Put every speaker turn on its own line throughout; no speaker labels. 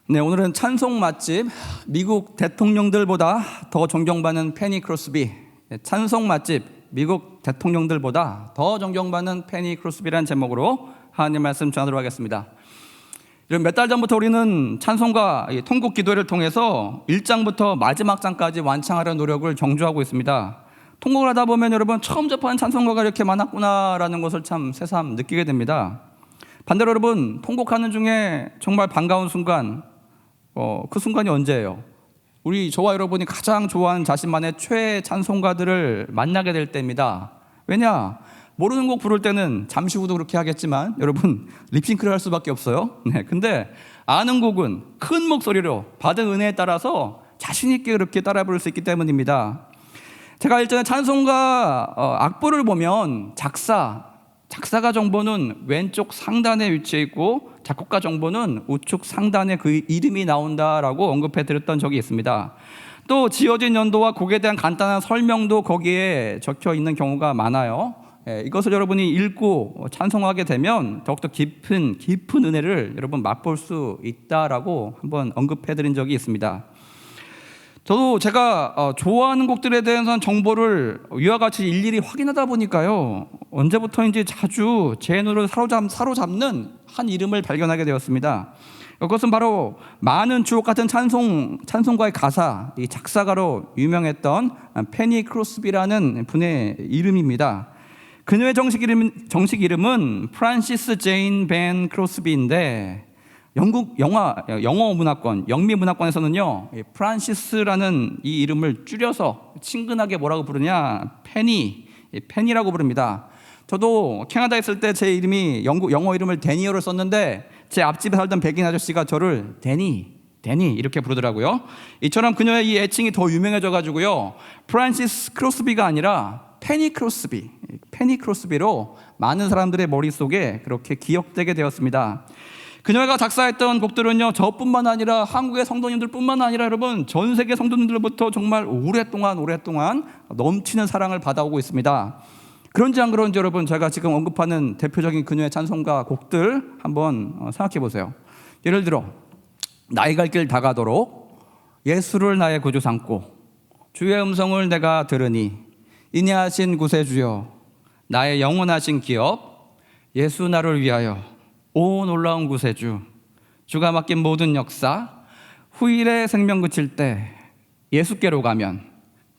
네, 오늘은 찬송 맛집, 미국 대통령들보다 더 존경받는 페니 크로스비. 찬송 맛집, 미국 대통령들보다 더 존경받는 페니 크로스비라는 제목으로 하나님 말씀 전하도록 하겠습니다. 몇 달 전부터 우리는 찬송가 통곡 기도회를 통해서 1장부터 마지막 장까지 완창하려 노력을 경주하고 있습니다. 통곡을 하다 보면 여러분, 처음 접하는 찬송가가 이렇게 많았구나라는 것을 참 새삼 느끼게 됩니다. 반대로 여러분, 통곡하는 중에 정말 반가운 순간, 그 순간이 언제예요? 저와 여러분이 가장 좋아하는 자신만의 최애 찬송가들을 만나게 될 때입니다. 왜냐? 모르는 곡 부를 때는 잠시 후도 그렇게 하겠지만 여러분, 립싱크를 할 수밖에 없어요. 근데 아는 곡은 큰 목소리로 받은 은혜에 따라서 자신 있게 그렇게 따라 부를 수 있기 때문입니다. 제가 일전에 찬송가 악보를 보면 작사가 정보는 왼쪽 상단에 위치해 있고 작곡가 정보는 우측 상단에 그 이름이 나온다라고 언급해 드렸던 적이 있습니다. 또 지어진 연도와 곡에 대한 간단한 설명도 거기에 적혀 있는 경우가 많아요. 이것을 여러분이 읽고 찬송하게 되면 더욱더 깊은 은혜를 여러분 맛볼 수 있다라고 한번 언급해 드린 적이 있습니다. 저도 제가 좋아하는 곡들에 대한 정보를 위와 같이 일일이 확인하다 보니까요, 언제부터인지 자주 제 눈을 사로잡는 한 이름을 발견하게 되었습니다. 그것은 바로 많은 주옥 같은 찬송가의 가사, 이 작사가로 유명했던 페니 크로스비라는 분의 이름입니다. 그녀의 정식 이름은 프란시스 제인 벤 크로스비인데, 영국 영어 문화권, 영미 문화권에서는요, 프란시스라는 이 이름을 줄여서 친근하게 뭐라고 부르냐, 페니라고 부릅니다. 저도 캐나다에 있을 때 제 이름이 영어 이름을 데니어를 썼는데 제 앞집에 살던 백인 아저씨가 저를 데니 이렇게 부르더라고요. 이처럼 그녀의 이 애칭이 더 유명해져 가지고요, 프란시스 크로스비가 아니라 페니 크로스비로 많은 사람들의 머릿속에 그렇게 기억되게 되었습니다. 그녀가 작사했던 곡들은요, 저뿐만 아니라 한국의 성도님들뿐만 아니라 여러분, 전 세계 성도님들로부터 정말 오랫동안 넘치는 사랑을 받아오고 있습니다. 그런지 안 그런지 여러분, 제가 지금 언급하는 대표적인 그녀의 찬송가 곡들 한번 생각해 보세요. 예를 들어 나의 갈 길 다가도록, 예수를 나의 구주 삼고, 주의 음성을 내가 들으니, 인내하신 구세주여, 나의 영원하신 기업, 예수 나를 위하여, 오 놀라운 구세주, 주가 맡긴 모든 역사, 후일에 생명 그칠 때 예수께로 가면,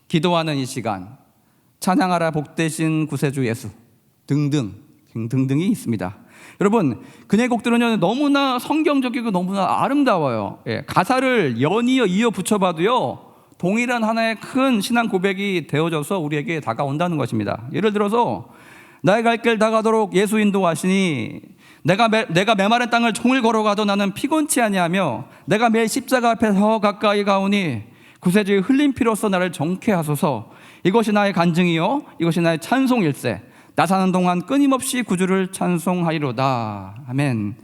기도하는 이 시간, 찬양하라 복되신 구세주 예수 등등이 있습니다. 여러분, 그녀의 곡들은요, 너무나 성경적이고 너무나 아름다워요. 가사를 연이어 이어 붙여봐도요, 동일한 하나의 큰 신앙 고백이 되어져서 우리에게 다가온다는 것입니다. 예를 들어서 나의 갈 길 다가도록 예수 인도하시니, 내가 메마른 땅을 종일 걸어가도 나는 피곤치 아니하며, 내가 매일 십자가 앞에 더 가까이 가오니 구세주의 흘린 피로써 나를 정케 하소서. 이것이 나의 간증이요 이것이 나의 찬송일세. 나 사는 동안 끊임없이 구주를 찬송하리로다. 아멘.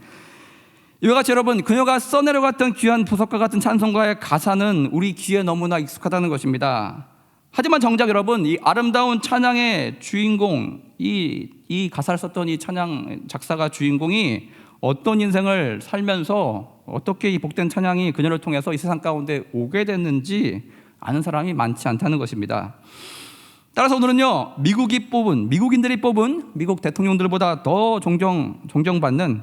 이와 같이 여러분, 그녀가 써내려갔던 귀한 보석과 같은 찬송가의 가사는 우리 귀에 너무나 익숙하다는 것입니다. 하지만 정작 여러분, 이 아름다운 찬양의 주인공, 이 가사를 썼던 이 찬양 작사가 주인공이 어떤 인생을 살면서 어떻게 이 복된 찬양이 그녀를 통해서 이 세상 가운데 오게 됐는지 아는 사람이 많지 않다는 것입니다. 따라서 오늘은요, 미국인들이 뽑은 미국 대통령들보다 더 존경받는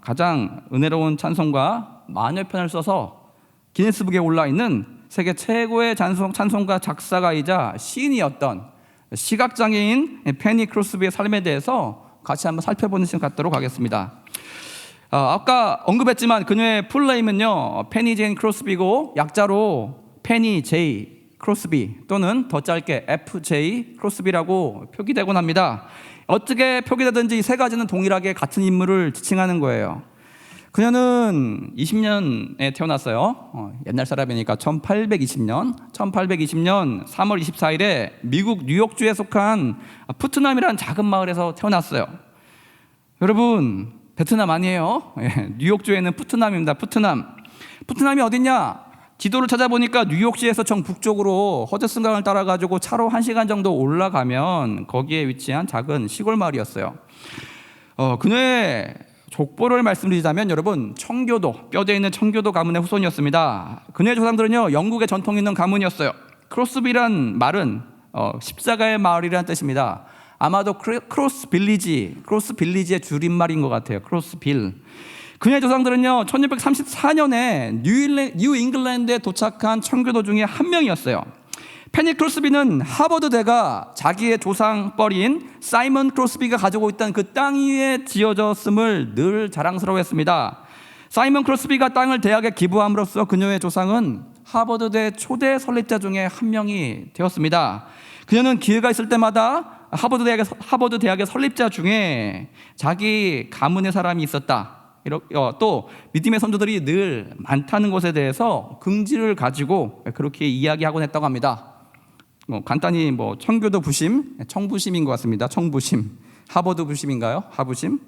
가장 은혜로운 찬송가 만여 편을 써서 기네스북에 올라있는 세계 최고의 찬송가 작사가이자 시인이었던 시각장애인 페니 크로스비의 삶에 대해서 같이 한번 살펴보는 시간 갖도록 하겠습니다. 아까 언급했지만 그녀의 풀네임은요, 페니 제인 크로스비고, 약자로 페니 제이 크로스비 또는 더 짧게 FJ 크로스비라고 표기되곤 합니다. 어떻게 표기되든지 이 세 가지는 동일하게 같은 인물을 지칭하는 거예요. 그녀는 20년에 태어났어요. 옛날 사람이니까 1820년 3월 24일에 미국 뉴욕주에 속한 푸트남이라는 작은 마을에서 태어났어요. 여러분, 베트남 아니에요. 뉴욕주에는 푸트남입니다. 푸트남이 어딨냐? 지도를 찾아보니까 뉴욕시에서 정북쪽으로 허드슨강을 따라가지고 차로 1시간 정도 올라가면 거기에 위치한 작은 시골 마을이었어요. 그녀의 족보를 말씀드리자면 여러분 청교도, 뼈대 있는 청교도 가문의 후손이었습니다. 그녀의 조상들은요 영국의 전통 있는 가문이었어요. 크로스비란 말은 십자가의 마을이라는 뜻입니다. 아마도 크로스 빌리지의 줄임말인 것 같아요. 크로스빌. 그녀의 조상들은요 1634년에 뉴 잉글랜드에 도착한 청교도 중에 한 명이었어요. 페니 크로스비는 하버드대가 자기의 조상뻘인 사이먼 크로스비가 가지고 있던 그 땅 위에 지어졌음을 늘 자랑스러워했습니다. 사이먼 크로스비가 땅을 대학에 기부함으로써 그녀의 조상은 하버드대 초대 설립자 중에 한 명이 되었습니다. 그녀는 기회가 있을 때마다 하버드 대학의 설립자 중에 자기 가문의 사람이 있었다, 또 믿음의 선조들이 늘 많다는 것에 대해서 긍지를 가지고 그렇게 이야기하곤 했다고 합니다. 간단히 청교도 부심, 청부심인 것 같습니다. 청부심, 하버드 부심인가요? 하부심.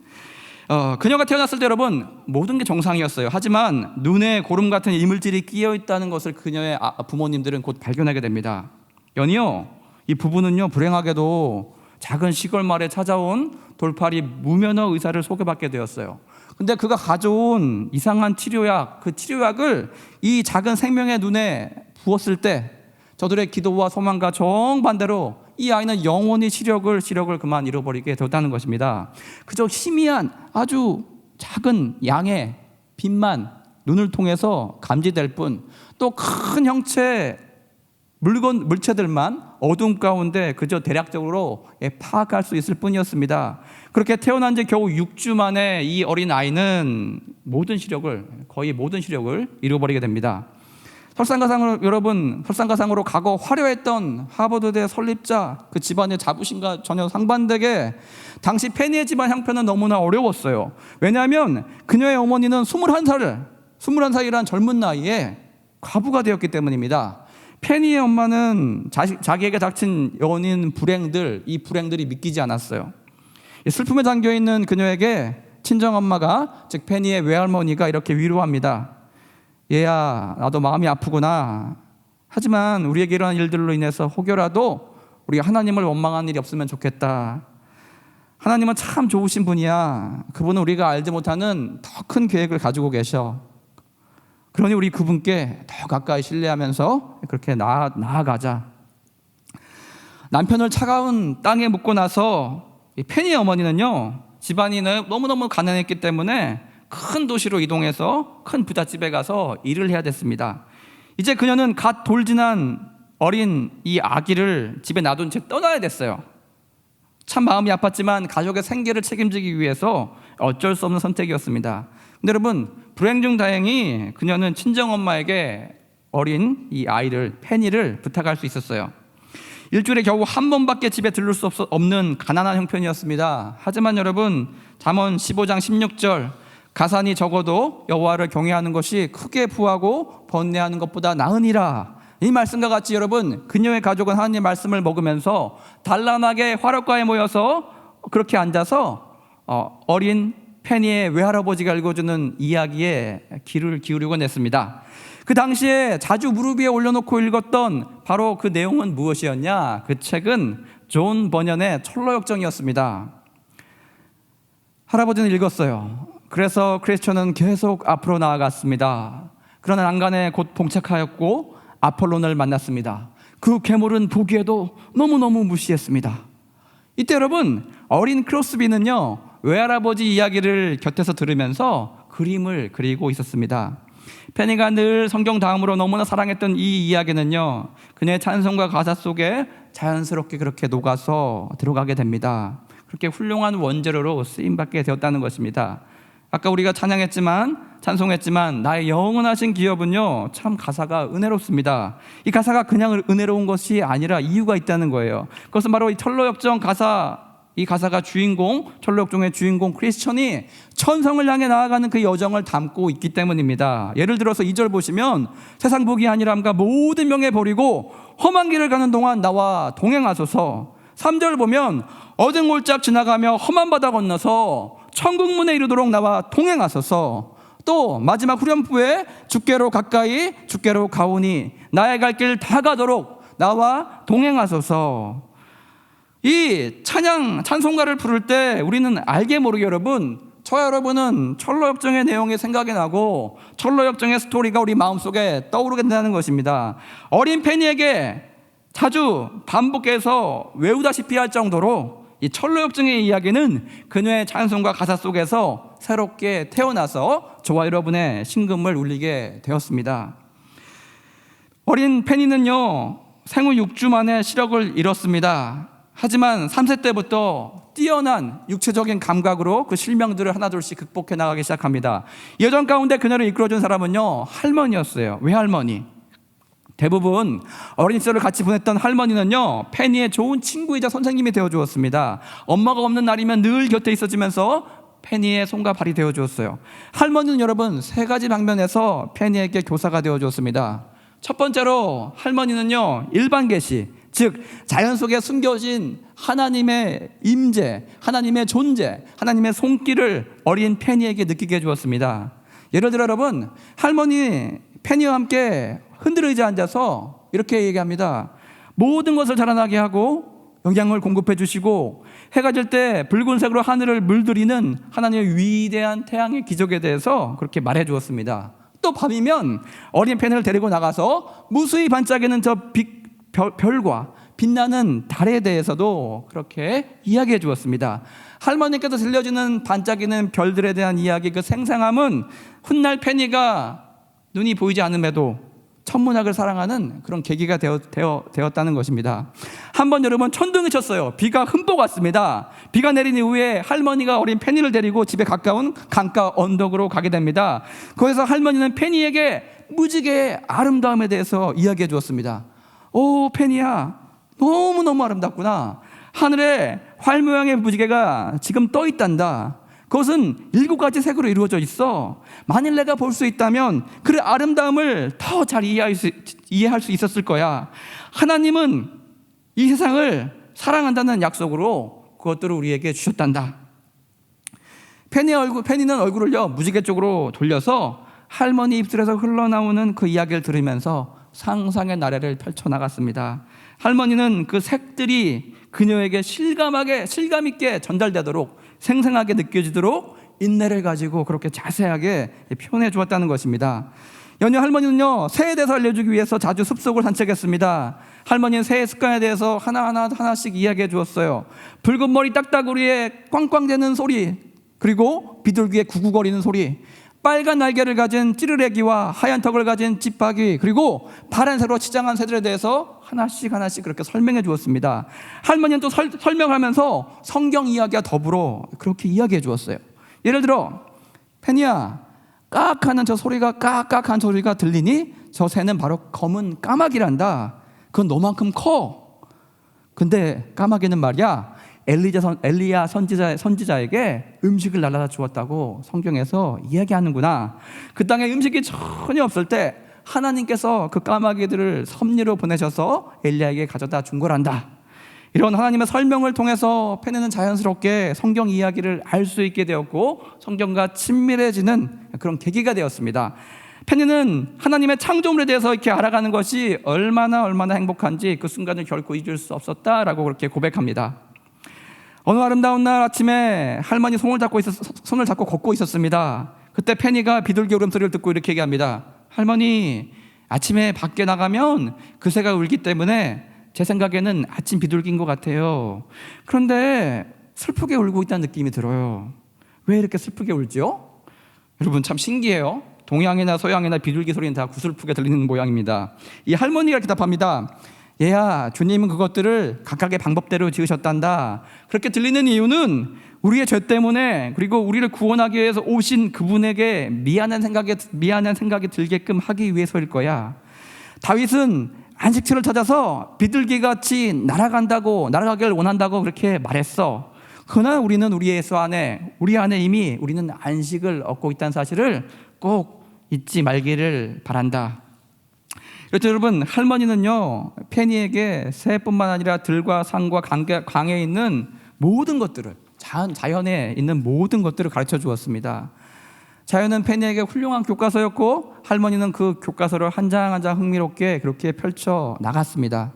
그녀가 태어났을 때 여러분 모든 게 정상이었어요. 하지만 눈에 고름 같은 이물질이 끼어 있다는 것을 그녀의 부모님들은 곧 발견하게 됩니다. 연이어 이 부부는요 불행하게도 작은 시골 마을에 찾아온 돌팔이 무면허 의사를 소개받게 되었어요. 근데 그가 가져온 이상한 치료약, 그 치료약을 이 작은 생명의 눈에 부었을 때 저들의 기도와 소망과 정반대로 이 아이는 영원히 시력을 그만 잃어버리게 되었다는 것입니다. 그저 희미한 아주 작은 양의 빛만 눈을 통해서 감지될 뿐, 또 큰 형체 물체들만 어둠 가운데 그저 대략적으로 파악할 수 있을 뿐이었습니다. 그렇게 태어난 지 겨우 6주 만에 이 어린 아이는 거의 모든 시력을 잃어버리게 됩니다. 설상가상으로 과거 화려했던 하버드대 설립자 그 집안의 자부심과 전혀 상반되게 당시 페니의 집안 형편은 너무나 어려웠어요. 왜냐하면 그녀의 어머니는 21살이란 젊은 나이에 과부가 되었기 때문입니다. 페니의 엄마는 자기에게 닥친 연인 이 불행들이 믿기지 않았어요. 슬픔에 잠겨있는 그녀에게 친정엄마가, 즉 페니의 외할머니가 이렇게 위로합니다. 얘야, 나도 마음이 아프구나. 하지만 우리에게 일어난 일들로 인해서 혹여라도 우리가 하나님을 원망하는 일이 없으면 좋겠다. 하나님은 참 좋으신 분이야. 그분은 우리가 알지 못하는 더 큰 계획을 가지고 계셔. 그러니 우리 그분께 더 가까이 신뢰하면서 그렇게 나아가자. 남편을 차가운 땅에 묻고 나서 페니의 어머니는요 집안이 너무너무 가난했기 때문에 큰 도시로 이동해서 큰 부잣집에 가서 일을 해야 됐습니다. 이제 그녀는 갓 돌진한 어린 이 아기를 집에 놔둔 채 떠나야 됐어요. 참 마음이 아팠지만 가족의 생계를 책임지기 위해서 어쩔 수 없는 선택이었습니다. 근데 여러분 불행 중 다행히 그녀는 친정엄마에게 어린 이 아이를, 페니를 부탁할 수 있었어요. 일주일에 겨우 한 번밖에 집에 들를 수 없는 가난한 형편이었습니다. 하지만 여러분 잠언 15장 16절, 가산이 적어도 여호와를 경외하는 것이 크게 부하고 번뇌하는 것보다 나으니라. 이 말씀과 같이 여러분 그녀의 가족은 하나님의 말씀을 먹으면서 단란하게 화롯가에 모여서 그렇게 앉아서 어린 페니의 외할아버지가 읽어주는 이야기에 귀를 기울이곤 했습니다. 그 당시에 자주 무릎 위에 올려놓고 읽었던 바로 그 내용은 무엇이었냐? 그 책은 존 버년의 철로역정이었습니다. 할아버지는 읽었어요. 그래서 크리스천은 계속 앞으로 나아갔습니다. 그러나 난간에 곧 봉착하였고 아폴론을 만났습니다. 그 괴물은 보기에도 너무너무 무시했습니다. 이때 여러분 어린 크로스비는요 외할아버지 이야기를 곁에서 들으면서 그림을 그리고 있었습니다. 페니가 늘 성경 다음으로 너무나 사랑했던 이 이야기는요 그녀의 찬송과 가사 속에 자연스럽게 그렇게 녹아서 들어가게 됩니다. 그렇게 훌륭한 원재료로 쓰임받게 되었다는 것입니다. 아까 우리가 찬송했지만 나의 영원하신 기업은요 참 가사가 은혜롭습니다. 이 가사가 그냥 은혜로운 것이 아니라 이유가 있다는 거예요. 그것은 바로 이 철로역정 이 가사가 철로역정의 주인공 크리스천이 천성을 향해 나아가는 그 여정을 담고 있기 때문입니다. 예를 들어서 2절 보시면 세상 복이 아니람과 모든 명예 버리고 험한 길을 가는 동안 나와 동행하소서. 3절 보면 어둠 골짝 지나가며 험한 바다 건너서 천국문에 이르도록 나와 동행하소서. 또 마지막 후렴부에 주께로 가까이 주께로 가오니 나의 갈 길 다 가도록 나와 동행하소서. 이 찬송가를 부를 때 우리는 알게 모르게 여러분 저와 여러분은 철로역정의 내용이 생각이 나고 철로역정의 스토리가 우리 마음속에 떠오르게 된다는 것입니다. 어린 페니에게 자주 반복해서 외우다시피 할 정도로 이 철로역정의 이야기는 그녀의 찬송과 가사 속에서 새롭게 태어나서 저와 여러분의 심금을 울리게 되었습니다. 어린 페니는요, 생후 6주 만에 시력을 잃었습니다. 하지만 3세 때부터 뛰어난 육체적인 감각으로 그 실명들을 하나둘씩 극복해 나가기 시작합니다. 여정 가운데 그녀를 이끌어준 사람은요, 할머니였어요. 외할머니. 대부분 어린 시절을 같이 보냈던 할머니는요, 페니의 좋은 친구이자 선생님이 되어주었습니다. 엄마가 없는 날이면 늘 곁에 있어주면서 페니의 손과 발이 되어주었어요. 할머니는 여러분 3가지 방면에서 페니에게 교사가 되어주었습니다. 첫 번째로 할머니는요, 일반 계시, 즉 자연 속에 숨겨진 하나님의 임재, 하나님의 존재, 하나님의 손길을 어린 페니에게 느끼게 해주었습니다. 예를 들어 여러분, 할머니 페니와 함께 흔들의자에 앉아서 이렇게 얘기합니다. 모든 것을 자라나게 하고 영양을 공급해 주시고 해가 질 때 붉은색으로 하늘을 물들이는 하나님의 위대한 태양의 기적에 대해서 그렇게 말해 주었습니다. 또 밤이면 어린 페니를 데리고 나가서 무수히 반짝이는 저 별과 빛나는 달에 대해서도 그렇게 이야기해 주었습니다. 할머니께서 들려주는 반짝이는 별들에 대한 이야기, 그 생생함은 훗날 페니가 눈이 보이지 않음에도 천문학을 사랑하는 그런 계기가 되었다는 것입니다. 한번 여러분 천둥이 쳤어요. 비가 흠뻑 왔습니다. 비가 내린 이후에 할머니가 어린 페니를 데리고 집에 가까운 강가 언덕으로 가게 됩니다. 거기서 할머니는 페니에게 무지개의 아름다움에 대해서 이야기해 주었습니다. 오 페니야, 너무너무 아름답구나. 하늘에 활 모양의 무지개가 지금 떠 있단다. 그것은 7가지 색으로 이루어져 있어. 만일 내가 볼 수 있다면 그 아름다움을 더 잘 이해할 수 있었을 거야. 하나님은 이 세상을 사랑한다는 약속으로 그것들을 우리에게 주셨단다. 페니는 얼굴을요 무지개 쪽으로 돌려서 할머니 입술에서 흘러나오는 그 이야기를 들으면서 상상의 나래를 펼쳐나갔습니다. 할머니는 그 색들이 그녀에게 실감 있게 전달되도록, 생생하게 느껴지도록 인내를 가지고 그렇게 자세하게 표현해 주었다는 것입니다. 연휴 할머니는요, 새에 대해서 알려주기 위해서 자주 숲속을 산책했습니다. 할머니는 새의 습관에 대해서 하나씩 이야기해 주었어요. 붉은 머리 딱따구리에 꽝꽝대는 소리, 그리고 비둘기의 구구거리는 소리, 빨간 날개를 가진 찌르레기와 하얀 턱을 가진 찌파기, 그리고 파란색으로 치장한 새들에 대해서 하나씩 그렇게 설명해 주었습니다. 할머니는 또 설명하면서 성경 이야기와 더불어 그렇게 이야기해 주었어요. 예를 들어, 페니야, 깍하는 저 소리가, 깍깍한 소리가 들리니 저 새는 바로 검은 까마귀란다. 그건 너만큼 커. 근데 까마귀는 말이야, 엘리야 선지자에게 음식을 날라다 주었다고 성경에서 이야기하는구나. 그 땅에 음식이 전혀 없을 때 하나님께서 그 까마귀들을 섭리로 보내셔서 엘리야에게 가져다 준 거란다. 이런 하나님의 설명을 통해서 페니는 자연스럽게 성경 이야기를 알 수 있게 되었고 성경과 친밀해지는 그런 계기가 되었습니다. 페니는 하나님의 창조물에 대해서 이렇게 알아가는 것이 얼마나 행복한지 그 순간을 결코 잊을 수 없었다라고 그렇게 고백합니다. 어느 아름다운 날 아침에 할머니 손을 잡고 걷고 있었습니다. 그때 페니가 비둘기 울음소리를 듣고 이렇게 얘기합니다. 할머니, 아침에 밖에 나가면 그 새가 울기 때문에 제 생각에는 아침 비둘기인 것 같아요. 그런데 슬프게 울고 있다는 느낌이 들어요. 왜 이렇게 슬프게 울죠? 여러분 참 신기해요. 동양이나 서양이나 비둘기 소리는 다 구슬프게 들리는 모양입니다. 이 할머니가 이렇게 답합니다. 얘야, 주님은 그것들을 각각의 방법대로 지으셨단다. 그렇게 들리는 이유는 우리의 죄 때문에, 그리고 우리를 구원하기 위해서 오신 그분에게 미안한 생각이 들게끔 하기 위해서일 거야. 다윗은 안식처를 찾아서 비둘기같이 날아가길 원한다고 그렇게 말했어. 그러나 우리는 우리 안에 이미 우리는 안식을 얻고 있다는 사실을 꼭 잊지 말기를 바란다. 그렇죠, 여러분. 할머니는요, 페니에게 새뿐만 아니라 들과 산과 강에 있는 모든 것들을, 자연에 있는 모든 것들을 가르쳐 주었습니다. 자연은 페니에게 훌륭한 교과서였고 할머니는 그 교과서를 한 장 한 장 흥미롭게 그렇게 펼쳐 나갔습니다.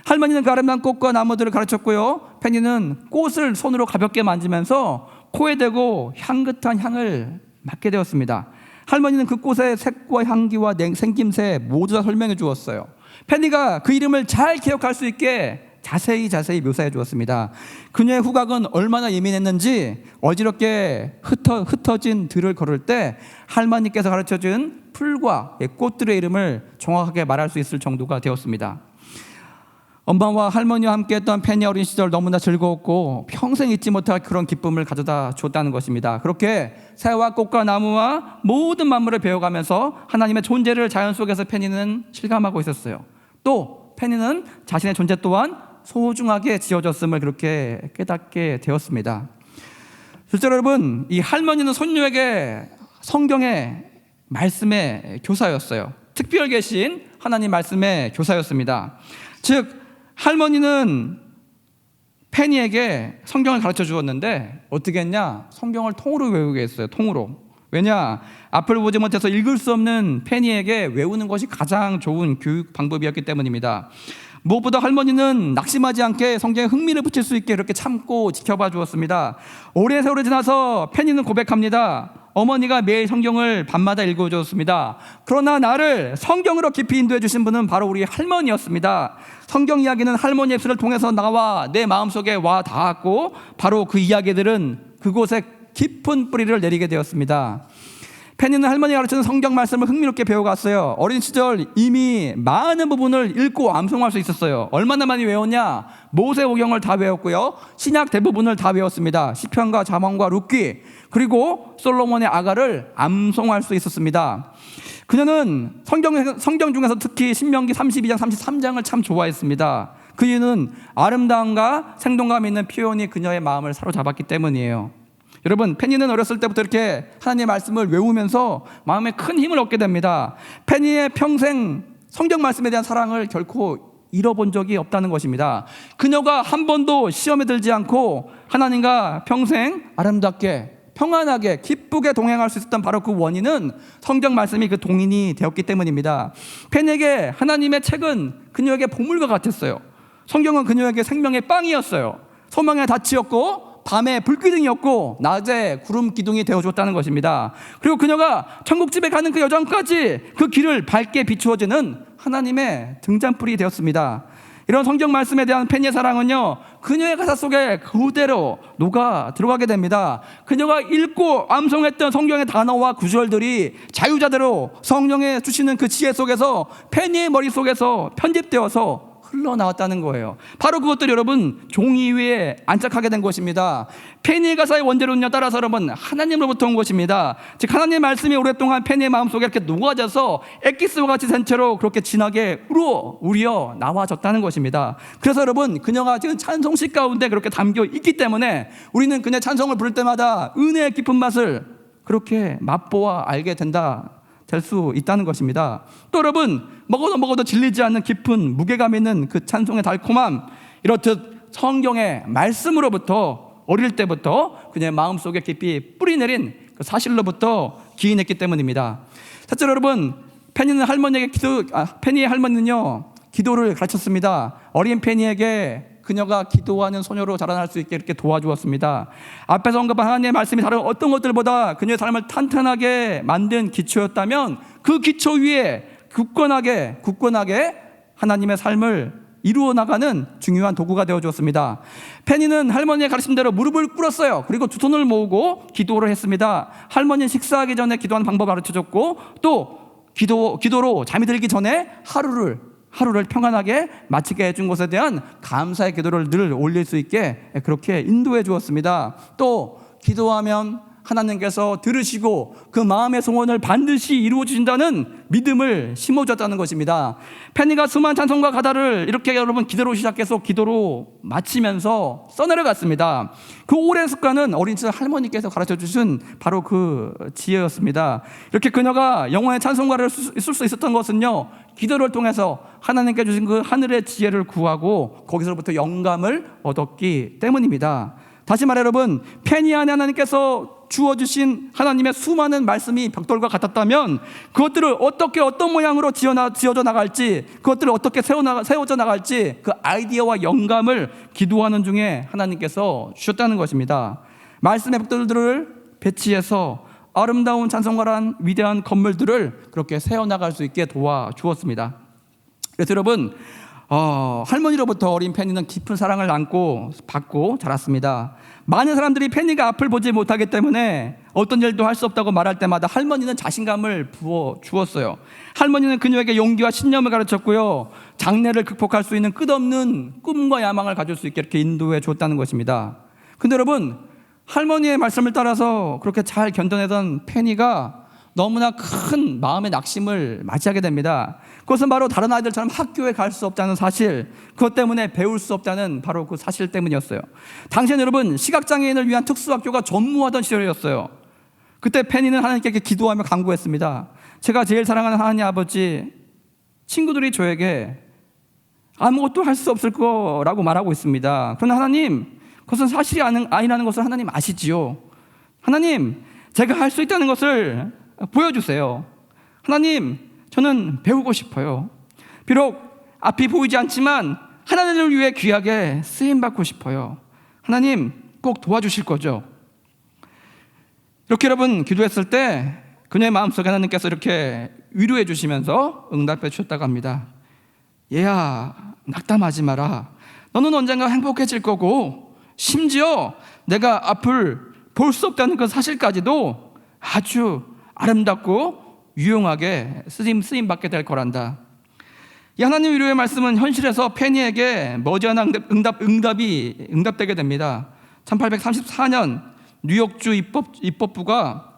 할머니는 그 아름다운 꽃과 나무들을 가르쳤고요, 페니는 꽃을 손으로 가볍게 만지면서 코에 대고 향긋한 향을 맡게 되었습니다. 할머니는 그곳의 색과 향기와 생김새 모두 다 설명해 주었어요. 페니가 그 이름을 잘 기억할 수 있게 자세히 묘사해 주었습니다. 그녀의 후각은 얼마나 예민했는지 어지럽게 흩어진 들을 걸을 때 할머니께서 가르쳐준 풀과 꽃들의 이름을 정확하게 말할 수 있을 정도가 되었습니다. 엄마와 할머니와 함께했던 페니 어린 시절 너무나 즐거웠고 평생 잊지 못할 그런 기쁨을 가져다 줬다는 것입니다. 그렇게 새와 꽃과 나무와 모든 만물을 배워가면서 하나님의 존재를 자연 속에서 페니는 실감하고 있었어요. 또 페니는 자신의 존재 또한 소중하게 지어졌음을 그렇게 깨닫게 되었습니다. 실제로 여러분, 이 할머니는 손녀에게 성경의 말씀의 교사였어요. 특별 계신 하나님 말씀의 교사였습니다. 즉 할머니는 페니에게 성경을 가르쳐 주었는데 어떻게 했냐? 성경을 통으로 외우게 했어요. 통으로. 왜냐? 앞을 보지 못해서 읽을 수 없는 페니에게 외우는 것이 가장 좋은 교육 방법이었기 때문입니다. 무엇보다 할머니는 낙심하지 않게 성경에 흥미를 붙일 수 있게 이렇게 참고 지켜봐 주었습니다. 오랜 세월이 지나서 페니는 고백합니다. 어머니가 매일 성경을 밤마다 읽어주었습니다. 그러나 나를 성경으로 깊이 인도해 주신 분은 바로 우리 할머니였습니다. 성경 이야기는 할머니 입술을 통해서 나와 내 마음속에 와 닿았고 바로 그 이야기들은 그곳에 깊은 뿌리를 내리게 되었습니다. 페니는 할머니가 가르치는 성경 말씀을 흥미롭게 배워갔어요. 어린 시절 이미 많은 부분을 읽고 암송할 수 있었어요. 얼마나 많이 외웠냐? 모세오경을 다 외웠고요. 신약 대부분을 다 외웠습니다. 시편과 잠언과 룻기 그리고 솔로몬의 아가를 암송할 수 있었습니다. 그녀는 성경 중에서 특히 신명기 32장 33장을 참 좋아했습니다. 그 이유는 아름다움과 생동감 있는 표현이 그녀의 마음을 사로잡았기 때문이에요. 여러분, 페니는 어렸을 때부터 이렇게 하나님의 말씀을 외우면서 마음에 큰 힘을 얻게 됩니다. 페니의 평생 성경 말씀에 대한 사랑을 결코 잃어본 적이 없다는 것입니다. 그녀가 한 번도 시험에 들지 않고 하나님과 평생 아름답게 평안하게 기쁘게 동행할 수 있었던 바로 그 원인은 성경 말씀이 그 동인이 되었기 때문입니다. 페니에게 하나님의 책은 그녀에게 보물과 같았어요. 성경은 그녀에게 생명의 빵이었어요. 소망의 닻이었고 밤에 불기둥이었고 낮에 구름 기둥이 되어줬다는 것입니다. 그리고 그녀가 천국집에 가는 그 여정까지 그 길을 밝게 비추어주는 하나님의 등잔불이 되었습니다. 이런 성경 말씀에 대한 페니의 사랑은요, 그녀의 가사 속에 그대로 녹아 들어가게 됩니다. 그녀가 읽고 암송했던 성경의 단어와 구절들이 자유자대로 성령에 주시는 그 지혜 속에서 페니의 머릿속에서 편집되어서 흘러나왔다는 거예요. 바로 그것들이 여러분 종이 위에 안착하게 된 것입니다. 페니의 가사의 원제론요 따라서 여러분 하나님으로부터 온 것입니다. 즉 하나님의 말씀이 오랫동안 페니의 마음속에 이렇게 녹아져서 엑기스와 같이 된 채로 그렇게 진하게 우려 나와졌다는 것입니다. 그래서 여러분 그녀가 지금 찬송시 가운데 그렇게 담겨 있기 때문에 우리는 그녀의 찬송을 부를 때마다 은혜의 깊은 맛을 그렇게 맛보아 알게 될 수 있다는 것입니다. 또 여러분 먹어도 질리지 않는 깊은 무게감 있는 그 찬송의 달콤함, 이렇듯 성경의 말씀으로부터 어릴 때부터 그녀의 마음속에 깊이 뿌리내린 그 사실로부터 기인했기 때문입니다. 사실 여러분 페니의 할머니는요 기도를 가르쳤습니다. 어린 페니에게 그녀가 기도하는 소녀로 자라날 수 있게 이렇게 도와주었습니다. 앞에서 언급한 하나님의 말씀이 다른 어떤 것들보다 그녀의 삶을 탄탄하게 만든 기초였다면 그 기초 위에 굳건하게 하나님의 삶을 이루어 나가는 중요한 도구가 되어 주었습니다. 페니는 할머니의 가르침대로 무릎을 꿇었어요. 그리고 두 손을 모으고 기도를 했습니다. 할머니는 식사하기 전에 기도하는 방법을 가르쳐줬고 또 기도로 잠이 들기 전에 하루를 평안하게 마치게 해준 것에 대한 감사의 기도를 늘 올릴 수 있게 그렇게 인도해 주었습니다. 또 기도하면 하나님께서 들으시고 그 마음의 소원을 반드시 이루어 주신다는 믿음을 심어줬다는 것입니다. 페니가 수많은 찬송과 가다를 이렇게 여러분 기도로 시작해서 기도로 마치면서 써내려갔습니다. 그 오랜 습관은 어린 시절 할머니께서 가르쳐 주신 바로 그 지혜였습니다. 이렇게 그녀가 영혼의 찬송가를 쓸 수 있었던 것은요, 기도를 통해서 하나님께 주신 그 하늘의 지혜를 구하고 거기서부터 영감을 얻었기 때문입니다. 다시 말해 여러분, 페니 안에 하나님께서 주어주신 하나님의 수많은 말씀이 벽돌과 같았다면 그것들을 어떻게 어떤 모양으로 지어져 나갈지, 그것들을 어떻게 세워져 나갈지 그 아이디어와 영감을 기도하는 중에 하나님께서 주셨다는 것입니다. 말씀의 벽돌들을 배치해서 아름다운 찬송가란 위대한 건물들을 그렇게 세워나갈 수 있게 도와주었습니다. 그래서 여러분, 할머니로부터 어린 페니는 깊은 사랑을 안고 받고 자랐습니다. 많은 사람들이 페니가 앞을 보지 못하기 때문에 어떤 일도 할 수 없다고 말할 때마다 할머니는 자신감을 부어 주었어요. 할머니는 그녀에게 용기와 신념을 가르쳤고요, 장래를 극복할 수 있는 끝없는 꿈과 야망을 가질 수 있게 이렇게 인도해 줬다는 것입니다. 근데 여러분, 할머니의 말씀을 따라서 그렇게 잘 견뎌내던 페니가 너무나 큰 마음의 낙심을 맞이하게 됩니다. 그것은 바로 다른 아이들처럼 학교에 갈 수 없다는 사실, 그것 때문에 배울 수 없다는 바로 그 사실 때문이었어요. 당시엔 여러분, 시각장애인을 위한 특수학교가 전무하던 시절이었어요. 그때 페니는 하나님께 기도하며 간구했습니다. 제가 제일 사랑하는 하나님 아버지, 친구들이 저에게 아무것도 할 수 없을 거라고 말하고 있습니다. 그러나 하나님, 그것은 사실이 아니라는 것을 하나님 아시지요. 하나님, 제가 할 수 있다는 것을 보여주세요. 하나님, 저는 배우고 싶어요. 비록 앞이 보이지 않지만 하나님을 위해 귀하게 쓰임받고 싶어요. 하나님, 꼭 도와주실 거죠? 이렇게 여러분 기도했을 때 그녀의 마음속에 하나님께서 이렇게 위로해 주시면서 응답해 주셨다고 합니다. 얘야, 낙담하지 마라. 너는 언젠가 행복해질 거고, 심지어 내가 앞을 볼 수 없다는 그 사실까지도 아주 아름답고 유용하게 쓰임받게 될 거란다. 이 하나님 위로의 말씀은 현실에서 페니에게 머지않아 응답되게 됩니다. 1834년 뉴욕주의 입법부가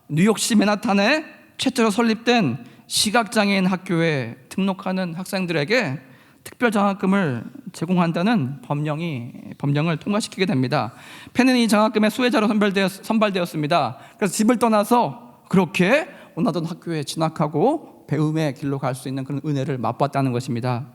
뉴욕시 맨하탄에 최초로 설립된 시각장애인 학교에 등록하는 학생들에게 특별 장학금을 제공한다는 법령을 통과시키게 됩니다. 페니는 이 장학금의 수혜자로 선발되었습니다. 그래서 집을 떠나서 그렇게 원하던 학교에 진학하고 배움의 길로 갈 수 있는 그런 은혜를 맛봤다는 것입니다.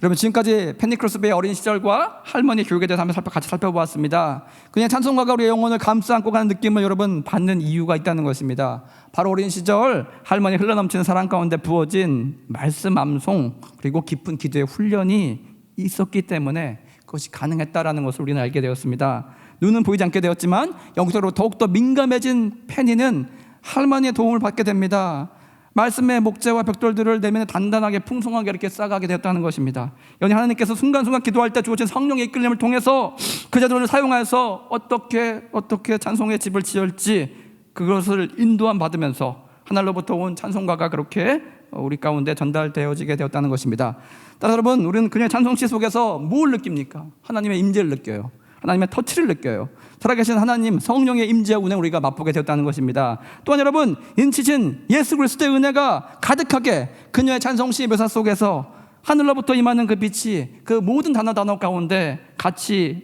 여러분, 지금까지 페니 크로스비의 어린 시절과 할머니 교육에 대해서 한번 같이 살펴보았습니다. 그냥 찬송가가 우리의 영혼을 감싸 안고 가는 느낌을 여러분 받는 이유가 있다는 것입니다. 바로 어린 시절 할머니 흘러넘치는 사랑 가운데 부어진 말씀 암송, 그리고 깊은 기도의 훈련이 있었기 때문에 그것이 가능했다라는 것을 우리는 알게 되었습니다. 눈은 보이지 않게 되었지만 영적으로 더욱더 민감해진 페니는 할머니의 도움을 받게 됩니다. 말씀의 목재와 벽돌들을 내면에 단단하게 풍성하게 이렇게 쌓아가게 되었다는 것입니다. 여기 하나님께서 순간순간 기도할 때 주어진 성령의 이끌림을 통해서 그 자들을 사용하여서 어떻게 찬송의 집을 지을지 그것을 인도함 받으면서 하늘로부터 온 찬송가가 그렇게 우리 가운데 전달되어지게 되었다는 것입니다. 따라서 여러분, 우리는 그녀의 찬송시 속에서 뭘 느낍니까? 하나님의 임재를 느껴요. 하나님의 터치를 느껴요. 살아계신 하나님 성령의 임재와 은혜 우리가 맛보게 되었다는 것입니다. 또한 여러분, 인치신 예수 그리스도의 은혜가 가득하게 그녀의 찬송시 묘사 속에서 하늘로부터 임하는 그 빛이 그 모든 단어 가운데 같이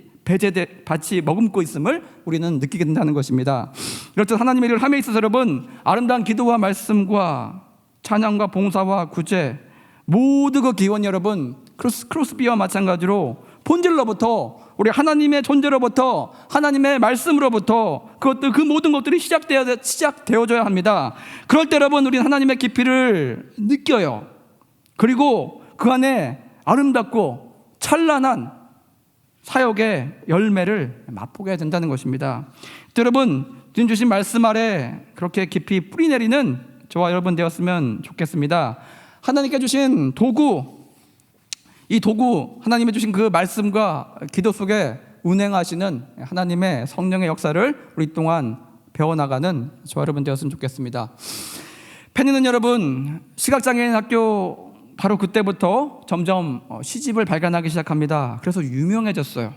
머금고 있음을 우리는 느끼게 된다는 것입니다. 이럴 때 하나님의 일을 함에 있어서 여러분, 아름다운 기도와 말씀과 찬양과 봉사와 구제, 모두 그 기원이 여러분 크로스비와 마찬가지로 본질로부터, 우리 하나님의 존재로부터, 하나님의 말씀으로부터 그 모든 것들이 시작되어져야 합니다. 그럴 때 여러분, 우리는 하나님의 깊이를 느껴요. 그리고 그 안에 아름답고 찬란한 사역의 열매를 맛보게 된다는 것입니다. 여러분, 주님 주신 말씀 아래 그렇게 깊이 뿌리내리는 저와 여러분 되었으면 좋겠습니다. 하나님께 주신 도구, 이 도구, 하나님의 주신 그 말씀과 기도 속에 운행하시는 하나님의 성령의 역사를 우리 동안 배워나가는 저와 여러분 되었으면 좋겠습니다. 페니는 여러분, 시각장애인 학교 바로 그때부터 점점 시집을 발간하기 시작합니다. 그래서 유명해졌어요.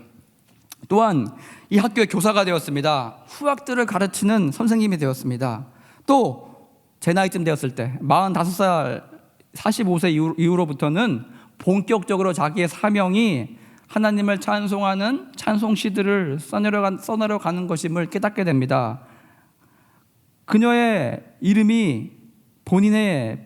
또한 이 학교의 교사가 되었습니다. 후학들을 가르치는 선생님이 되었습니다. 또 제 나이쯤 되었을 때 45살, 45세 이후로부터는 본격적으로 자기의 사명이 하나님을 찬송하는 찬송시들을 써내려가는 것임을 깨닫게 됩니다. 그녀의 이름이 본인의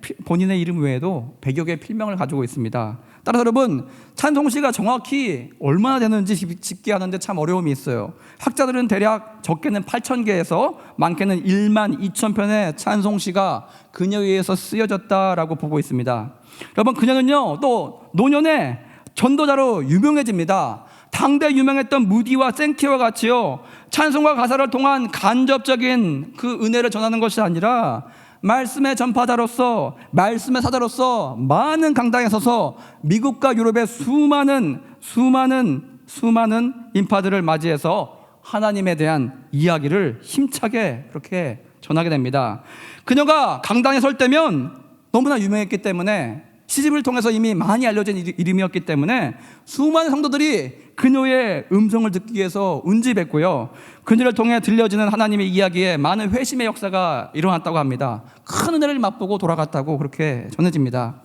이름 외에도 100여 개의 필명을 가지고 있습니다. 따라서 여러분, 찬송시가 정확히 얼마나 되는지 집계 하는데 참 어려움이 있어요. 학자들은 대략 적게는 8,000개에서 많게는 12,000편의 찬송시가 그녀에 의해서 쓰여졌다라고 보고 있습니다. 여러분, 그녀는요 또 노년에 전도자로 유명해집니다. 당대 유명했던 무디와 생티와 같이요, 찬송과 가사를 통한 간접적인 그 은혜를 전하는 것이 아니라 말씀의 전파자로서, 말씀의 사자로서 많은 강당에 서서 미국과 유럽의 수많은 인파들을 맞이해서 하나님에 대한 이야기를 힘차게 그렇게 전하게 됩니다. 그녀가 강당에 설 때면 너무나 유명했기 때문에, 시집을 통해서 이미 많이 알려진 이름이었기 때문에 수많은 성도들이 그녀의 음성을 듣기 위해서 운집했고요, 그녀를 통해 들려지는 하나님의 이야기에 많은 회심의 역사가 일어났다고 합니다. 큰 은혜를 맛보고 돌아갔다고 그렇게 전해집니다.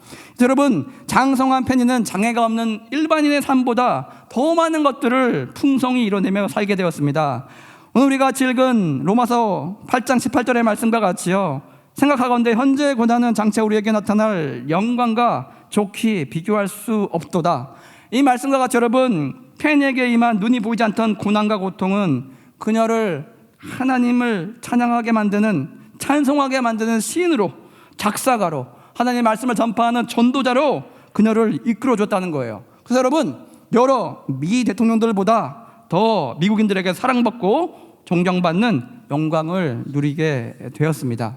여러분, 장성한 페니는 장애가 없는 일반인의 삶보다 더 많은 것들을 풍성히 이뤄내며 살게 되었습니다. 오늘 우리가 읽은 로마서 8장 18절의 말씀과 같이요, 생각하건대 현재의 고난은 장차 우리에게 나타날 영광과 좋게 비교할 수 없도다. 이 말씀과 같이 여러분, 페니에게 임한 눈이 보이지 않던 고난과 고통은 그녀를 하나님을 찬양하게 만드는, 찬송하게 만드는 시인으로, 작사가로, 하나님의 말씀을 전파하는 전도자로 그녀를 이끌어줬다는 거예요. 그래서 여러분, 여러 미 대통령들보다 더 미국인들에게 사랑받고 존경받는 영광을 누리게 되었습니다.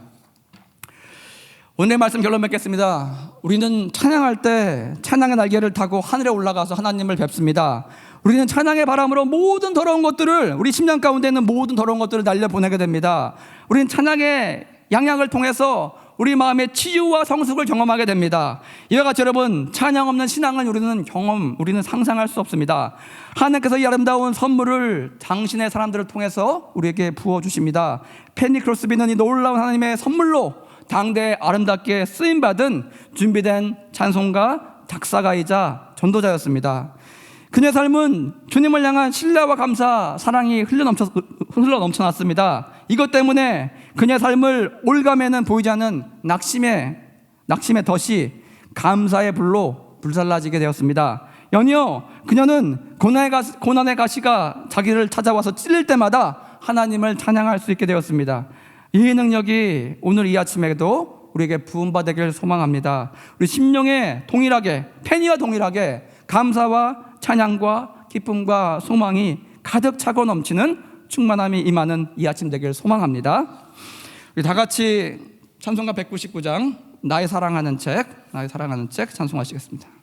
오늘의 말씀 결론 맺겠습니다. 우리는 찬양할 때 찬양의 날개를 타고 하늘에 올라가서 하나님을 뵙습니다. 우리는 찬양의 바람으로 모든 더러운 것들을, 우리 심령 가운데 있는 모든 더러운 것들을 날려보내게 됩니다. 우리는 찬양의 양약을 통해서 우리 마음의 치유와 성숙을 경험하게 됩니다. 이와 같이 여러분, 찬양 없는 신앙은 우리는 상상할 수 없습니다. 하나님께서 이 아름다운 선물을 당신의 사람들을 통해서 우리에게 부어주십니다. 페니 크로스비는 이 놀라운 하나님의 선물로 당대에 아름답게 쓰임받은 준비된 찬송가, 작사가이자 전도자였습니다. 그녀의 삶은 주님을 향한 신뢰와 감사, 사랑이 흘러 넘쳐났습니다. 이것 때문에 그녀의 삶을 올가매는 보이지 않는 낙심의 덫이 감사의 불로 불살라지게 되었습니다. 연이어 그녀는 고난의 가시가 자기를 찾아와서 찔릴 때마다 하나님을 찬양할 수 있게 되었습니다. 이 능력이 오늘 이 아침에도 우리에게 부음받기를 소망합니다. 우리 심령에 동일하게, 페니와 동일하게 감사와 찬양과 기쁨과 소망이 가득 차고 넘치는 충만함이 임하는 이 아침 되기를 소망합니다. 우리 다 같이 찬송가 199장 나의 사랑하는 책 찬송하시겠습니다.